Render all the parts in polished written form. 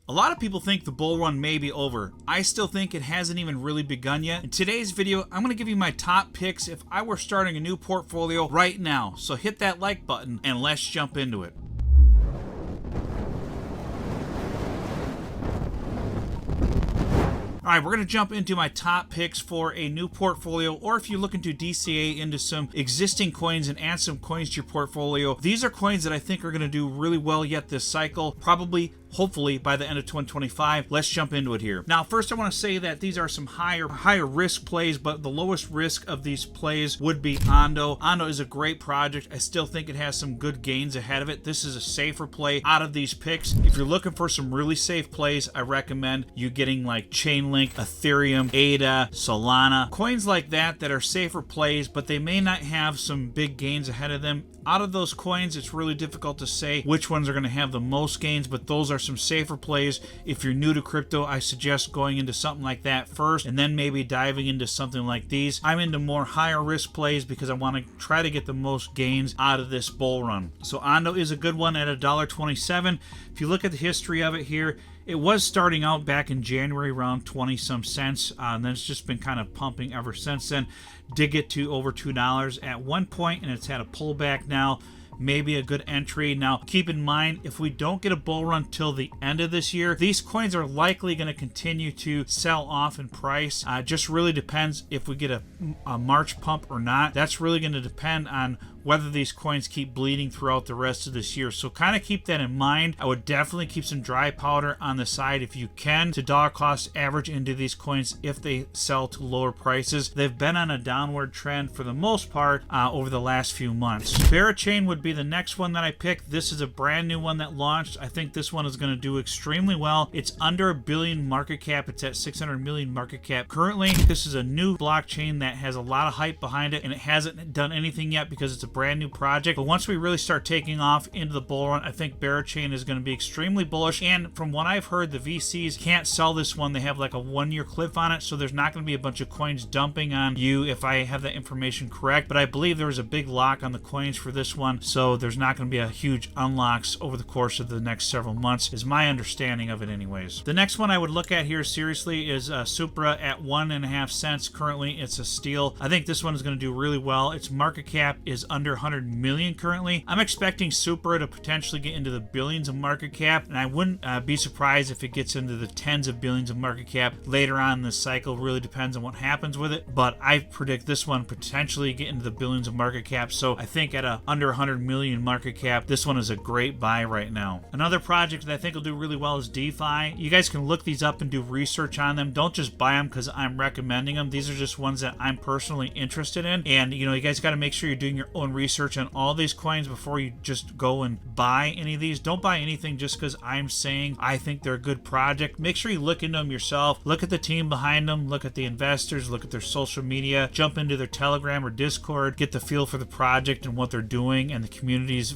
A lot of people think the bull run may be over. I still think it hasn't even really begun yet. In today's video, I'm going to give you my top picks if I were starting a new portfolio right now. So hit that like button and let's jump into it. All right, we're going to jump into my top picks for a new portfolio, or if you're looking to DCA into some existing coins and add some coins to your portfolio. These are coins that I think are going to do really well yet this cycle, probably hopefully by the end of 2025. Let's jump into it here. Now, first I want to say that these are some higher risk plays, but the lowest risk of these plays would be Ando. Ando is a great project. I still think it has some good gains ahead of it. This is a safer play out of these picks. If you're looking for some really safe plays, I recommend you getting like Chainlink, Ethereum, ADA, Solana, coins like that are safer plays, but they may not have some big gains ahead of them. Out of those coins, it's really difficult to say which ones are going to have the most gains, but those are some safer plays. If you're new to crypto, I suggest going into something like that first and then maybe diving into something like these. I'm into more higher risk plays because I want to try to get the most gains out of this bull run. So Ando is a good one at $1.27. If you look at the history of it here, it was starting out back in January around 20 some cents, and then it's just been kind of pumping ever since then. Did get to over $2 at one point, and it's had a pullback now. Maybe a good entry. Now, keep in mind, if we don't get a bull run till the end of this year, these coins are likely going to continue to sell off in price. Just really depends if we get a March pump or not. That's really going to depend on whether these coins keep bleeding throughout the rest of this year. So kind of keep that in mind. I would definitely keep some dry powder on the side if you can to dollar cost average into these coins if they sell to lower prices. They've been on a downward trend for the most part over the last few months. Berachain would be the next one that I picked. This is a brand new one that launched. I think this one is going to do extremely well. It's under $1 billion market cap. It's at 600 million market cap currently. This is a new blockchain that has a lot of hype behind it, and it hasn't done anything yet because it's a brand new project. But once we really start taking off into the bull run, I think Berachain is going to be extremely bullish. And from what I've heard, the VCs can't sell this one. They have like a 1-year cliff on it, so there's not going to be a bunch of coins dumping on you if I have that information correct. But I believe there was a big lock on the coins for this one, so there's not going to be a huge unlocks over the course of the next several months, is my understanding of it anyways. The next one I would look at here seriously is Supra at 1.5 cents. Currently, it's a steal. I think this one is going to do really well. Its market cap is under 100 million currently. I'm expecting Supra to potentially get into the billions of market cap, and I wouldn't be surprised if it gets into the tens of billions of market cap later on in this cycle. Really depends on what happens with it, but I predict this one potentially get into the billions of market cap. So I think at under 100 million market cap, this one is a great buy right now. Another project that I think will do really well is DeFi. You guys can look these up and do research on them. Don't just buy them because I'm recommending them. These are just ones that I'm personally interested in, and you guys got to make sure you're doing your own research on all these coins before you just go and buy any of these. Don't buy anything just because I'm saying I think they're a good project. Make sure you look into them yourself. Look at the team behind them. Look at the investors. Look at their social media. Jump into their Telegram or Discord. Get the feel for the project and what they're doing and the community's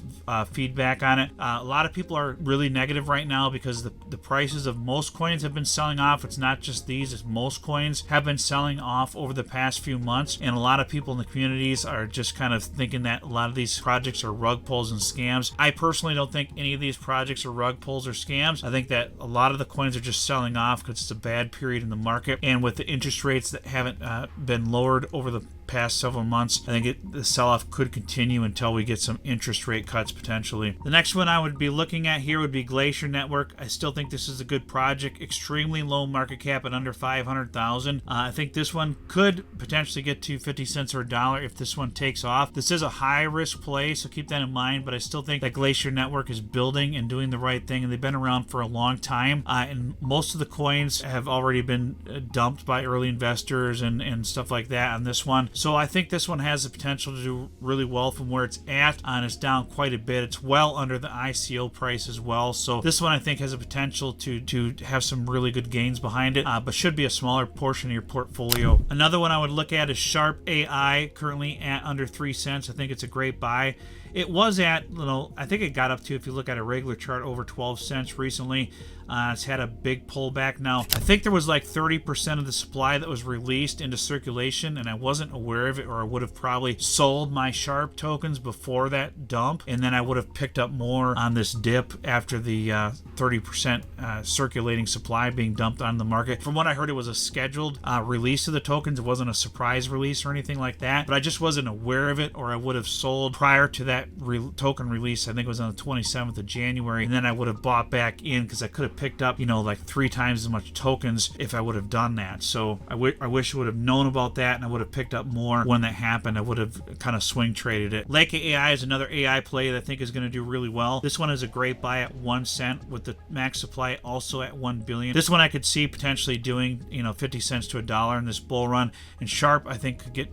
feedback on it. A lot of people are really negative right now because the prices of most coins have been selling off. It's not just these. It's most coins have been selling off over the past few months, and a lot of people in the communities are just kind of thinking that a lot of these projects are rug pulls and scams. I personally don't think any of these projects are rug pulls or scams. I think that a lot of the coins are just selling off because it's a bad period in the market, and with the interest rates that haven't been lowered over the past several months, I think the sell-off could continue until we get some interest rate cuts potentially. The next one I would be looking at here would be Glacier Network. I still think this is a good project. Extremely low market cap at under 500,000. I think this one could potentially get to 50 cents or $1 if this one takes off. This is a high risk play, so keep that in mind, but I still think that Glacier Network is building and doing the right thing, and they've been around for a long time, and most of the coins have already been dumped by early investors and stuff like that on this one. So I think this one has the potential to do really well from where it's at, and it's down quite a bit. It's well under the ICO price as well. So this one I think has a potential to have some really good gains behind it, but should be a smaller portion of your portfolio. Another one I would look at is Sharp AI, currently at under 3 cents. I think it's a great buy. It was at, I think it got up to, if you look at a regular chart, over 12 cents recently. It's had a big pullback now. I think there was like 30% of the supply that was released into circulation, and I wasn't aware of it, or I would have probably sold my Sharp tokens before that dump, and then I would have picked up more on this dip after the 30% circulating supply being dumped on the market. From what I heard, it was a scheduled release of the tokens. It wasn't a surprise release or anything like that, but I just wasn't aware of it, or I would have sold prior to that token release. I think it was on the 27th of January, and then I would have bought back in because I could have picked up, like 3 times as much tokens if I would have done that. So I wish I would have known about that, and I would have picked up more when that happened. I would have kind of swing traded it. Leica AI is another AI play that I think is going to do really well. This one is a great buy at 1 cent with the max supply also at 1 billion. This one I could see potentially doing 50 cents to $1 in this bull run, and Sharp I think could get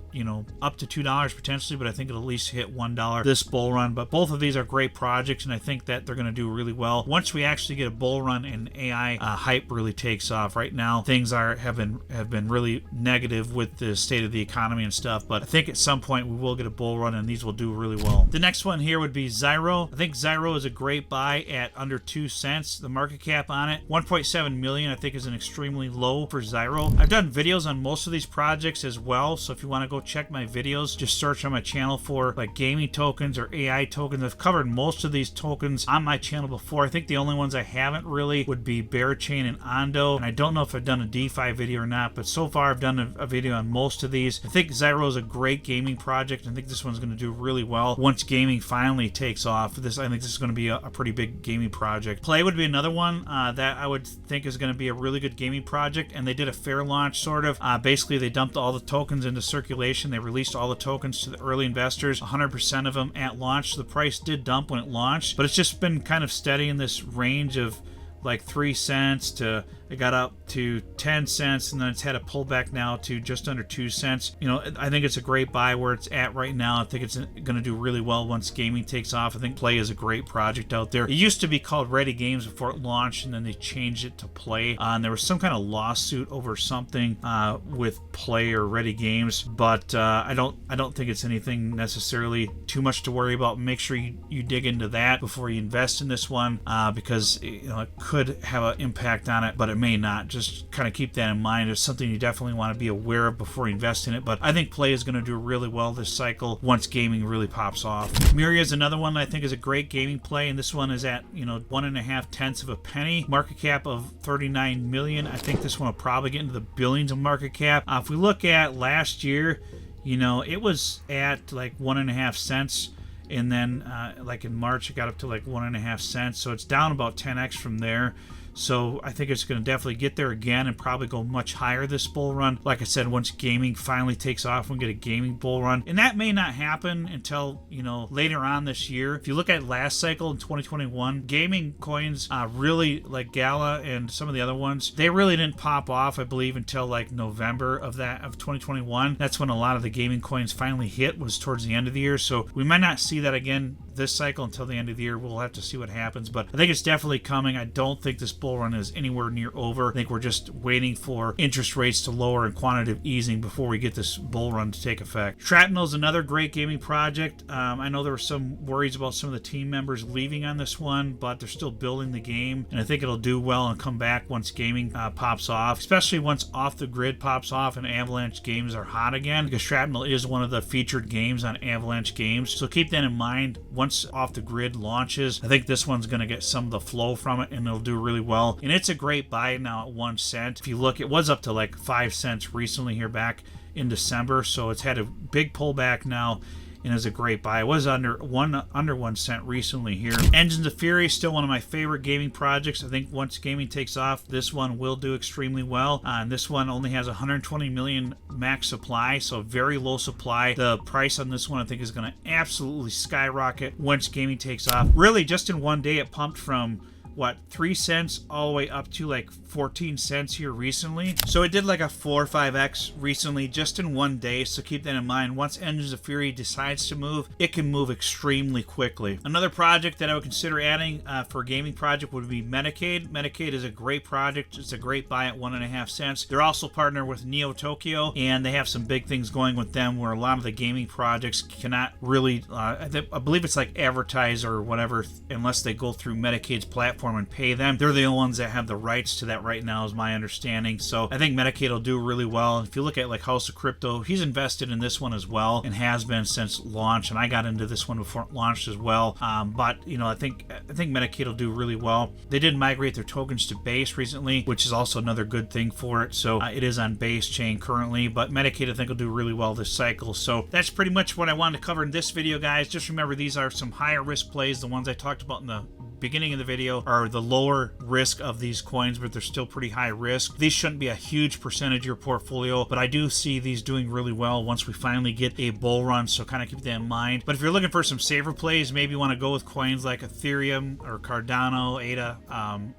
up to $2 potentially, but I think it'll at least hit $1 this bull run. But both of these are great projects, and I think that they're going to do really well once we actually get a bull run and AI hype really takes off. Right now things have been really negative with the state of the economy and stuff, but I think at some point we will get a bull run and these will do really well. The next one here would be Zyro. I think Zyro is a great buy at under 2 cents. The market cap on it 1.7 million I think is an extremely low for Zyro. I've done videos on most of these projects as well, so if you want to go check my videos, just search on my channel for like gaming tokens or AI tokens. I've covered most of these tokens on my channel before. I think the only ones I haven't really would be Berachain and Ando, and I don't know if I've done a DeFi video or not, but so far I've done a video on most of these. I think Zyro is a great gaming project. I think this one's going to do really well once gaming finally takes off. I think this is going to be a pretty big gaming project. Play would be another one that I would think is going to be a really good gaming project, and they did a fair launch sort of. Basically they dumped all the tokens into circulation. They released all the tokens to the early investors, 100% of them at launch. So the price did dump when it launched, but it's just been kind of steady in this range of like 3 cents to it got up to 10 cents, and then it's had a pullback now to just under 2 cents. I think it's a great buy where it's at right now. I think it's going to do really well once gaming takes off. I think Play is a great project out there. It used to be called Ready Games before it launched, and then they changed it to Play. And there was some kind of lawsuit over something with Play or Ready Games, but I don't think it's anything necessarily too much to worry about. Make sure you dig into that before you invest in this one, because it could have an impact on it, but it may not. Just kind of keep that in mind. It's something you definitely want to be aware of before you invest in it, but I think Play is going to do really well this cycle once gaming really pops off. Myria is another one that I think is a great gaming play, and this one is at 1.5 tenths of a penny, market cap of 39 million. I think this one will probably get into the billions of market cap. If we look at last year, it was at like 1.5 cents, and then like in March it got up to like 1.5 cents, so it's down about 10x from there. So I think it's going to definitely get there again and probably go much higher this bull run. Like I said, once gaming finally takes off, we'll get a gaming bull run. And that may not happen until, later on this year. If you look at last cycle in 2021, gaming coins really, like Gala and some of the other ones, they really didn't pop off, I believe, until like November of 2021. That's when a lot of the gaming coins finally hit, was towards the end of the year. So we might not see that again this cycle until the end of the year. We'll have to see what happens, but I think it's definitely coming. I don't think this bull run is anywhere near over. I think we're just waiting for interest rates to lower and quantitative easing before we get this bull run to take effect. Shrapnel is another great gaming project. I know there were some worries about some of the team members leaving on this one, but they're still building the game, and I think it'll do well and come back once gaming pops off, especially once Off the Grid pops off and Avalanche games are hot again, because Shrapnel is one of the featured games on Avalanche games. So keep that in mind. Once Off the Grid launches, I think this one's going to get some of the flow from it, and it'll do really well. And it's a great buy now at 1 cent. If you look, it was up to like 5 cents recently here back in December, so it's had a big pullback now and is a great buy. It was under 1 cent recently here. Engines of Fury, still one of my favorite gaming projects. I think once gaming takes off, this one will do extremely well. And this one only has 120 million max supply, so very low supply. The price on this one I think is going to absolutely skyrocket once gaming takes off. Really, just in one day it pumped from what, 3 cents all the way up to like 14 cents here recently. So it did like a 4 or 5x recently just in one day. So keep that in mind. Once Engines of Fury decides to move, it can move extremely quickly. Another project that I would consider adding for a gaming project would be Medicaid. Medicaid is a great project. It's a great buy at 1.5 cents. They're also partnered with Neo Tokyo, and they have some big things going with them where a lot of the gaming projects cannot really, I believe it's like advertise or whatever, unless they go through Medicaid's platform and pay them. They're the only ones that have the rights to that right now, is my understanding. So I think Medicaid will do really well. If you look at like House of Crypto, he's invested in this one as well and has been since launch, and I got into this one before it launched as well. But you know, I think Medicaid will do really well. They did migrate their tokens to Base recently, which is also another good thing for it. So it is on Base chain currently, but Medicaid I think will do really well this cycle. So that's pretty much what I wanted to cover in this video, guys. Just remember, these are some higher risk plays. The ones I talked about in the beginning of the video are the lower risk of these coins, but they're still pretty high risk. These shouldn't be a huge percentage of your portfolio, but I do see these doing really well once we finally get a bull run, so kind of keep that in mind. But if you're looking for some safer plays, maybe you want to go with coins like Ethereum or Cardano, ADA,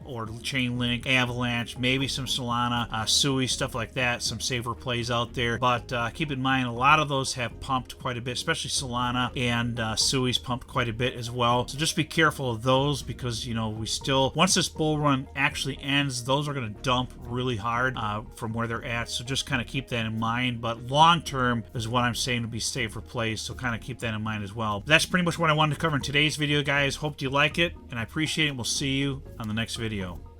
or Chainlink, Avalanche, maybe some Solana, Sui, stuff like that, some safer plays out there. But keep in mind, a lot of those have pumped quite a bit, especially Solana, and Sui's pumped quite a bit as well. So just be careful of those, because you know, we still, once this bull run actually ends, those are going to dump really hard from where they're at. So just kind of keep that in mind. But long term is what I'm saying to be safer plays, so kind of keep that in mind as well. That's pretty much what I wanted to cover in today's video, guys. Hope you like it, and I appreciate it. We'll see you on the next video.